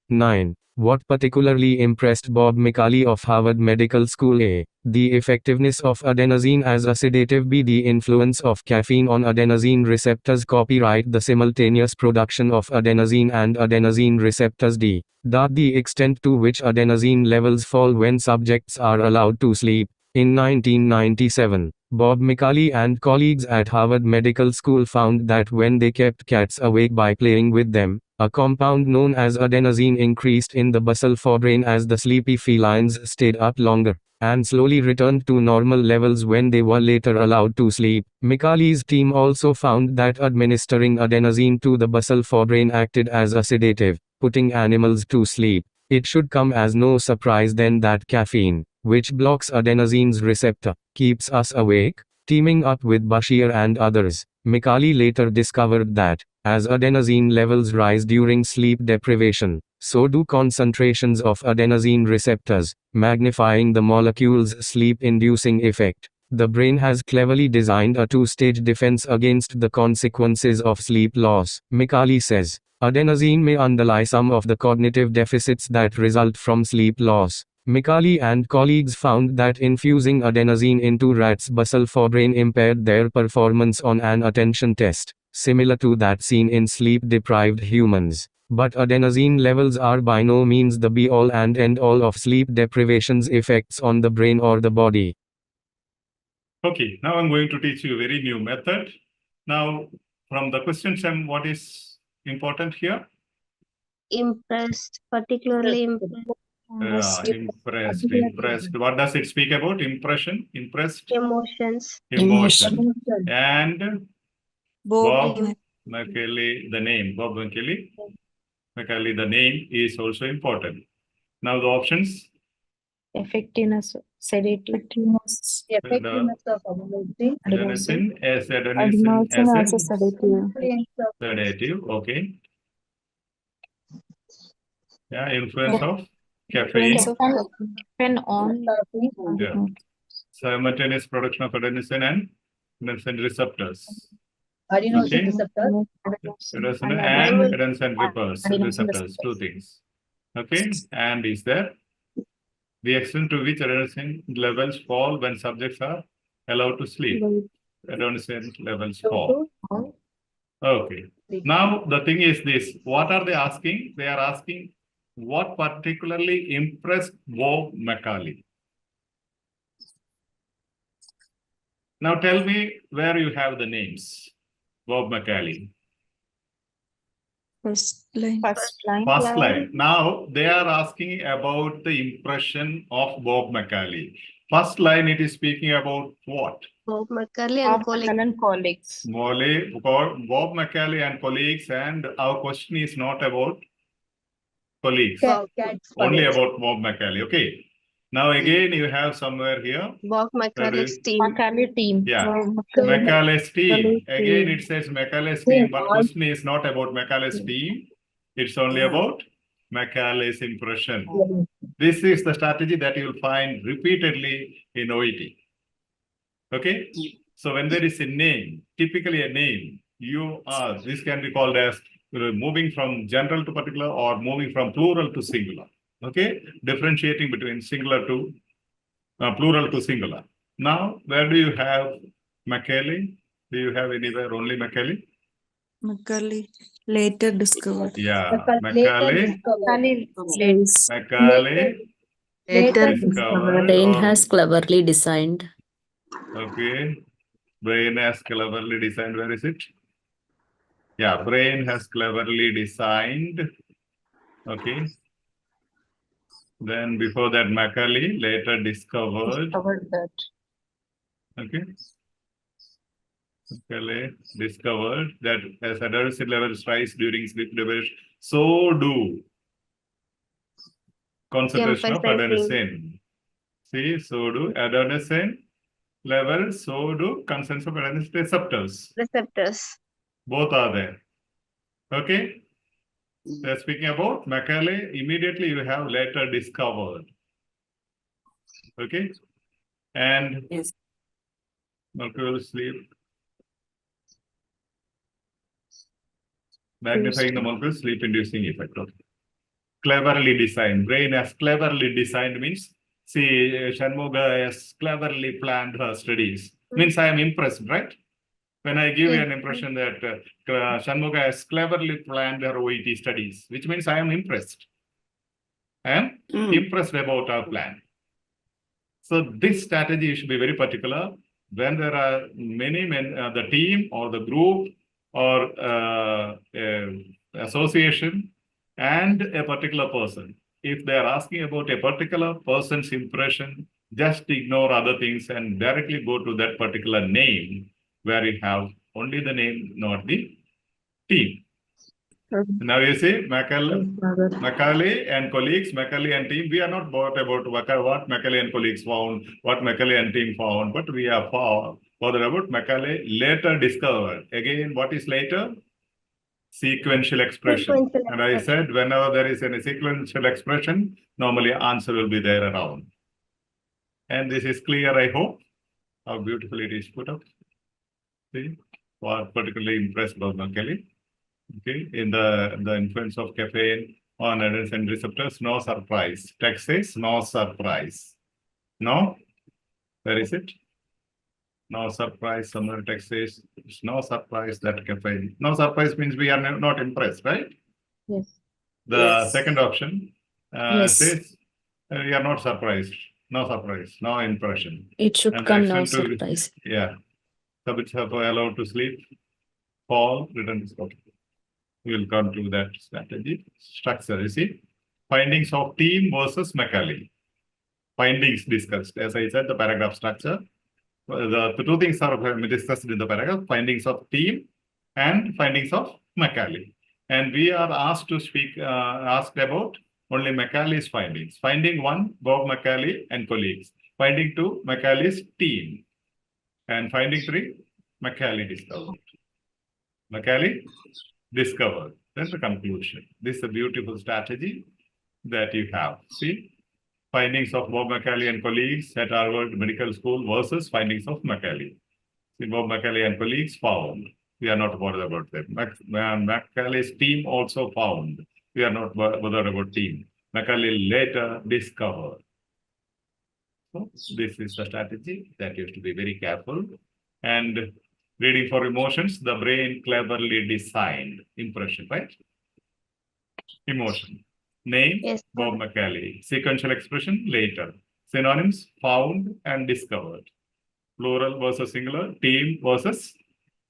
9. What particularly impressed Bob McCauley of Harvard Medical School? A. The effectiveness of adenosine as a sedative. B. The influence of caffeine on adenosine receptors. Copyright the simultaneous production of adenosine and adenosine receptors. D. The extent to which adenosine levels fall when subjects are allowed to sleep. In 1997, Bob McCauley and colleagues at Harvard Medical School found that when they kept cats awake by playing with them, a compound known as adenosine increased in the basal forebrain as the sleepy felines stayed up longer, and slowly returned to normal levels when they were later allowed to sleep. McCauley's team also found that administering adenosine to the basal forebrain acted as a sedative, putting animals to sleep. It should come as no surprise then that caffeine, which blocks adenosine's receptor, keeps us awake. Teaming up with Bashir and others, McCauley later discovered that, as adenosine levels rise during sleep deprivation, so do concentrations of adenosine receptors, magnifying the molecule's sleep-inducing effect. The brain has cleverly designed a two-stage defense against the consequences of sleep loss. McCauley says, adenosine may underlie some of the cognitive deficits that result from sleep loss. McCauley and colleagues found that infusing adenosine into rats' basal forebrain impaired their performance on an attention test, similar to that seen in sleep-deprived humans. But adenosine levels are by no means the be-all and end-all of sleep deprivation's effects on the brain or the body. Okay, now I'm going to teach you a very new method. Now, from the question, Sam, what is important here? Impressed, particularly impressed. Impressed. What does it speak about? Impression, impressed? Emotions. Emotion. And Bob Bob McCauley, the name, Bob McCauley, the name is also important. Now the options. Effectiveness, sedative. effectiveness of Adenosine as a sedative. Okay. Yeah, influence of caffeine. On. Yeah. Simultaneous production of adenosine and adenosine receptors. Adenosine receptor. Adenosine and adenosine receptors, two things. Okay, and is there the extent to which adenosine levels fall when subjects are allowed to sleep? Adenosine levels fall. Okay. Now the thing is this: what are they asking? They are asking what particularly impressed Bob McCauley. Now tell me where you have the names. Bob McCauley. First line. First line. Now they are asking about the impression of Bob McCauley. First line, it is speaking about what? Bob McCauley and colleagues. Bob McCauley and colleagues, and our question is not about colleagues. Only about Bob McCauley. Okay. Now again, you have somewhere here. Bob McCauley's team. Yeah. McCauley's team. Again, it says McCauley's team, but question is not about McCauley's team. It's only about McCauley's impression. This is the strategy that you will find repeatedly in OET. Okay. So when there is a name, typically a name, this can be called as moving from general to particular or moving from plural to singular. Okay, differentiating between singular to plural to singular. Now, where do you have McCauley? Do you have anywhere only McCauley? McCauley later discovered. Yeah, McCauley Later discovered. Brain has cleverly designed. Okay, brain has cleverly designed. Where is it? Yeah, brain has cleverly designed. Okay. Then before that, McCauley later discovered that. Okay. McCauley discovered that as adenosine levels rise during sleep deprivation, so do concentration of adenosine. See, so do adenosine levels, so do concentration of adenosine receptors. Both are there. Okay. They're speaking about McCauley. Immediately you have later discovered. Okay. And Yes. molecule sleep. Magnifying the molecule sleep inducing effect. Okay. cleverly designed. Brain has cleverly designed means, see, Shanmuga has cleverly planned her studies. Means I am impressed, right? When I give you an impression that Shanmuga has cleverly planned her OET studies, which means I am impressed. I am impressed about our plan. So this strategy should be very particular. When there are many men, the team or the group or association and a particular person, if they are asking about a particular person's impression, just ignore other things and directly go to that particular name where you have only the name, not the team. Now you see, Macaulay and colleagues, Macaulay and team, we are not bothered about what Macaulay and colleagues found, what Macaulay and team found, but we are bothered about Macaulay later discovered. Again, what is later? Sequential expression. And I said, whenever there is a sequential expression, normally answer will be there around. And this is clear, I hope. How beautifully it is put up. See, was particularly impressed by Macaulay. Okay, in the influence of caffeine on adenosine receptors, no surprise. Text says no surprise. No, where is it? No surprise. Somewhere text says it's no surprise that caffeine. No surprise means we are not impressed, right? Yes. The second option Yes. says we are not surprised. No surprise, no impression. It should And come no action to- surprise. Yeah. Subjects have allowed to sleep, fall, return to school. We will come to that strategy structure. You see, findings of team versus Macaulay. Findings discussed. As I said, the paragraph structure. The two things are discussed in the paragraph: findings of team and findings of Macaulay. And we are asked to speak, asked about only Macaulay's findings. Finding 1, Bob Macaulay and colleagues. Finding 2, Macaulay's team. And finding 3, Macaulay discovered. Macaulay discovered. That's the conclusion. This is a beautiful strategy that you have. See, findings of Bob Macaulay and colleagues at Harvard Medical School versus findings of Macaulay. See, Bob Macaulay and colleagues found. We are not bothered about them. Macaulay's team also found. We are not bothered about team. Macaulay later discovered. So this is the strategy that you have to be very careful. And reading for emotions, the brain cleverly designed impression, right? Emotion. Name, Yes. Bob Macaulay. Sequential expression, later. Synonyms, found and discovered. Plural versus singular, team versus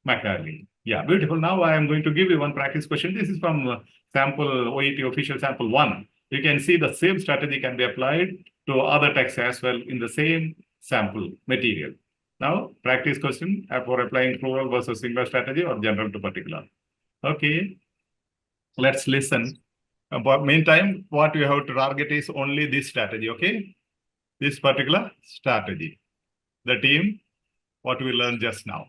Macaulay. Yeah, beautiful. Now I am going to give you one practice question. This is from sample OET official sample 1. You can see the same strategy can be applied to other texts as well in the same sample material. Now, practice question for applying plural versus singular strategy or general to particular. Okay, let's listen. But meantime, what you have to target is only this strategy, okay? This particular strategy. The team, what we learned just now.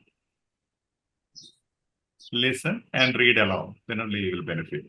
Listen and read aloud, then only you will benefit.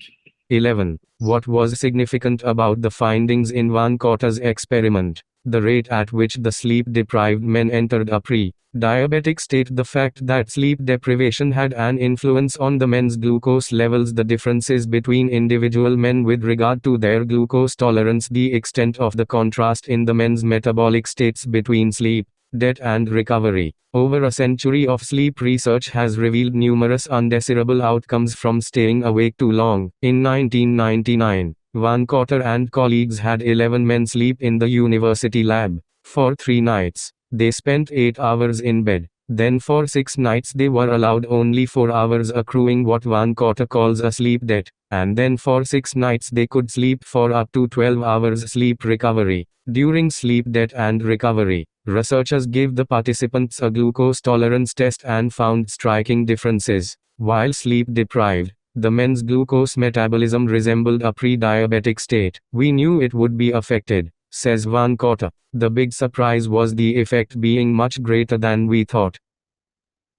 11. What was significant about the findings in Van Cotta's experiment? The rate at which the sleep-deprived men entered a pre-diabetic state. The fact that sleep deprivation had an influence on the men's glucose levels. The differences between individual men with regard to their glucose tolerance. The extent of the contrast in the men's metabolic states between sleep, debt and recovery. Over a century of sleep research has revealed numerous undesirable outcomes from staying awake too long. In 1999, Van Cotter and colleagues had 11 men sleep in the university lab. For 3 nights, they spent 8 hours in bed. Then for 6 nights they were allowed only 4 hours, accruing what Van Cotter calls a sleep debt. And then for 6 nights they could sleep for up to 12 hours. Sleep recovery. During sleep debt and recovery, researchers gave the participants a glucose tolerance test and found striking differences. While sleep deprived, the men's glucose metabolism resembled a pre-diabetic state. We knew it would be affected, says Van Cotter. The big surprise was the effect being much greater than we thought.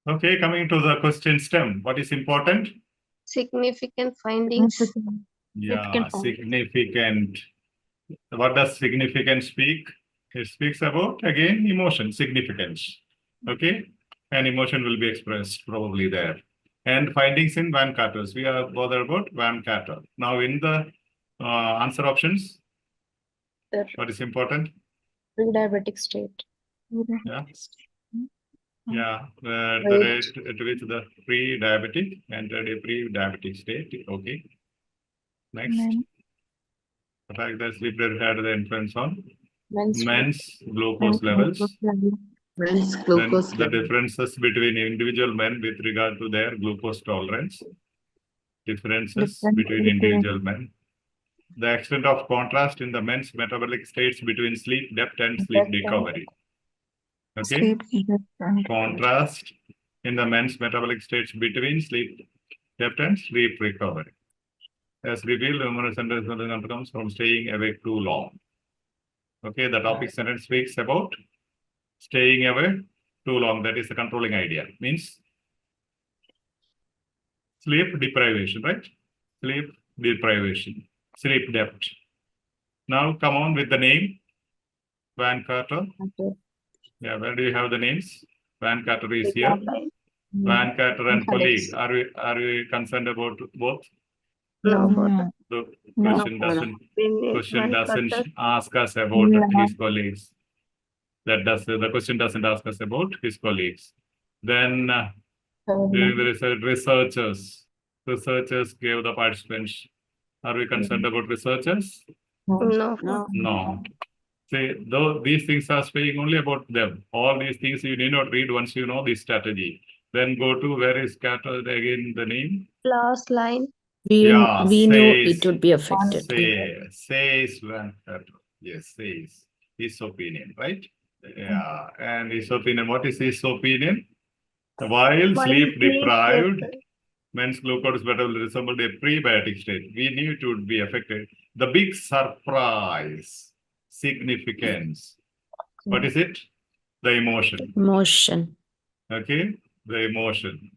Okay, coming to the question stem. What is important? Significant findings. Yeah, significant. What does significant speak? It speaks about, again, emotion, significance. Okay, and emotion will be expressed probably there. And findings in Van Cotter's. We are bothered about Van Cotter. Now, in the Answer options. Sir. What is important? Pre-diabetic state. Yeah. Yeah. The rate at which the pre-diabetic entered a pre-diabetic state. Okay. Next. The fact that sleep had the influence on men's glucose levels. Men's Then glucose the level. differences between individual men with regard to their glucose tolerance. Differences between individual men. The extent of contrast in the men's metabolic states between sleep depth and sleep recovery. Okay. Contrast in the men's metabolic states between sleep depth and sleep recovery. As revealed, numerous sentences comes from staying awake too long. Okay, the topic sentence speaks about staying away too long. That is the controlling idea. Means sleep deprivation, right? Sleep deprivation, sleep depth. Now come on with the name. Van Carter. Okay. Yeah, where do you have the names? Van Carter is here. Van Carter and colleague. Are we concerned about both? No. The question Van doesn't Carter. ask us about his colleagues. The question doesn't ask us about his colleagues. Then during the researchers gave the participants. Are we concerned about researchers? No. No. See, though these things are speaking only about them. All these things you need not read once you know this strategy. Then go to where is scattered again the name? Last line. We knew says, it would be affected. Says Van Carter. Yes, says his opinion, right? Yeah, and his opinion. What is his opinion? While sleep deprived, men's glucose level resembled a prebiotic state. We knew it would be affected. The big surprise, significance. What is it? The emotion. Emotion. Okay, the emotion.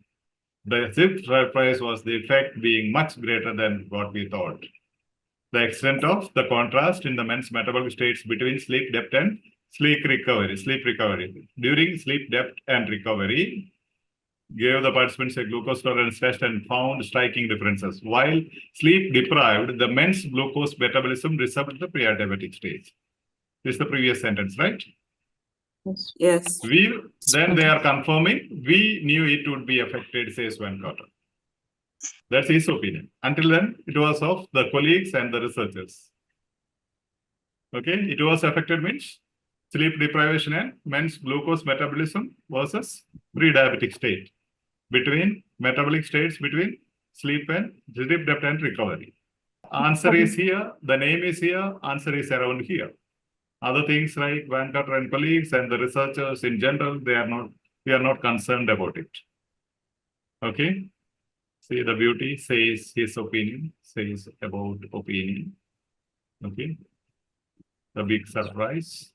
The surprise was the effect being much greater than what we thought. The extent of the contrast in the men's metabolic states between sleep depth and sleep recovery. During sleep depth and recovery, gave the participants a glucose tolerance test and found striking differences. While sleep deprived, the men's glucose metabolism resembled the pre-diabetic stage. This is the previous sentence, right? Yes. Then they are confirming, we knew it would be affected, says Van Carter. That's his opinion. Until then, it was of the colleagues and the researchers. Okay, it was affected means sleep deprivation and men's glucose metabolism versus pre-diabetic state. Between metabolic states between sleep depth and recovery. Answer is here, the name is here, answer is around here. Other things like Van Carter and colleagues and the researchers in general, we are not concerned about it. Okay. See the beauty, says his opinion, says about opinion. Okay. The big surprise.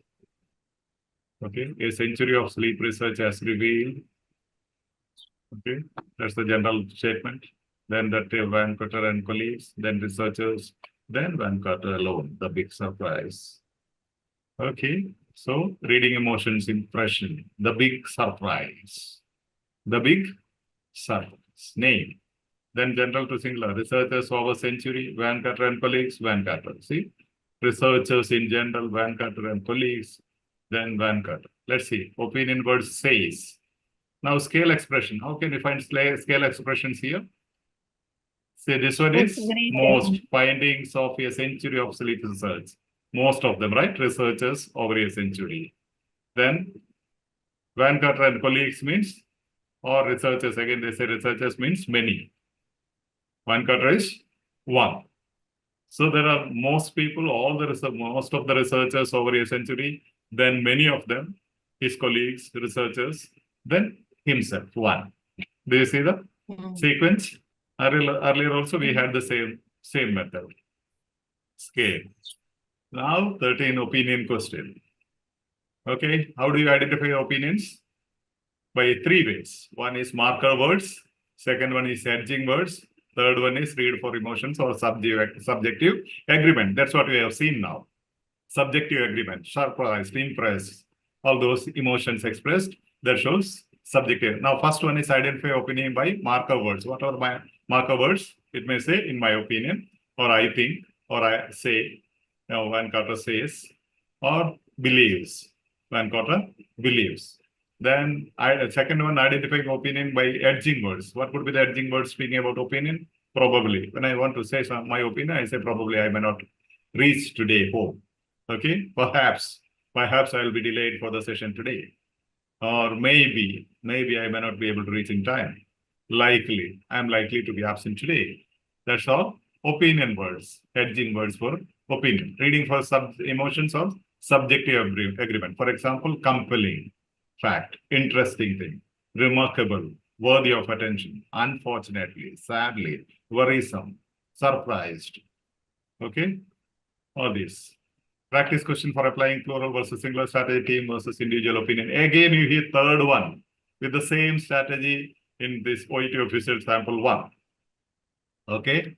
Okay. A century of sleep research has revealed. Okay. That's the general statement. Then that Van Carter and colleagues, then researchers, then Van Carter alone, the big surprise. Okay. So reading emotions impression, the big surprise. The big surprise. Name. Then general to singular. Researchers over century, Van Carter and colleagues, Van Carter. See? Researchers in general, Van Carter and colleagues, then Van Carter. Let's see. Opinion word says. Now scale expression. How can you find scale expressions here? See, this one is most findings of a century of sleep research. Most of them, right? Researchers over a century. Then Van Carter and colleagues means, or researchers, again they say researchers means many. Van Carter is one. So there are most people, most of the researchers over a century, then many of them, his colleagues, researchers, then himself, one. Do you see the sequence? Earlier also we had the same method. Scale. Now 13 opinion question. Okay, how do you identify your opinions? By 3 ways. One is marker words, second one is edging words, third one is read for emotions or subjective agreement. That's what we have seen now. Subjective agreement, surprised, impressed, all those emotions expressed, that shows subjective. Now, first one is identify opinion by marker words. What are my marker words? It may say, in my opinion, or I think, or I say, one quarter says, or believes. One quarter believes. Then second one, identifying opinion by edging words. What would be the edging words speaking about opinion? Probably. When I want to say my opinion, I say probably I may not reach today home. Okay, perhaps I will be delayed for the session today. Or maybe I may not be able to reach in time. Likely, I'm likely to be absent today. That's all. Opinion words, edging words for opinion. Reading for emotions or subjective agreement. For example, compelling, fact, interesting thing, remarkable, worthy of attention, unfortunately, sadly, worrisome, surprised. Okay, all these. Practice question for applying plural versus singular strategy, team versus individual opinion. Again, you hear third one with the same strategy in this OET official sample 1. Okay.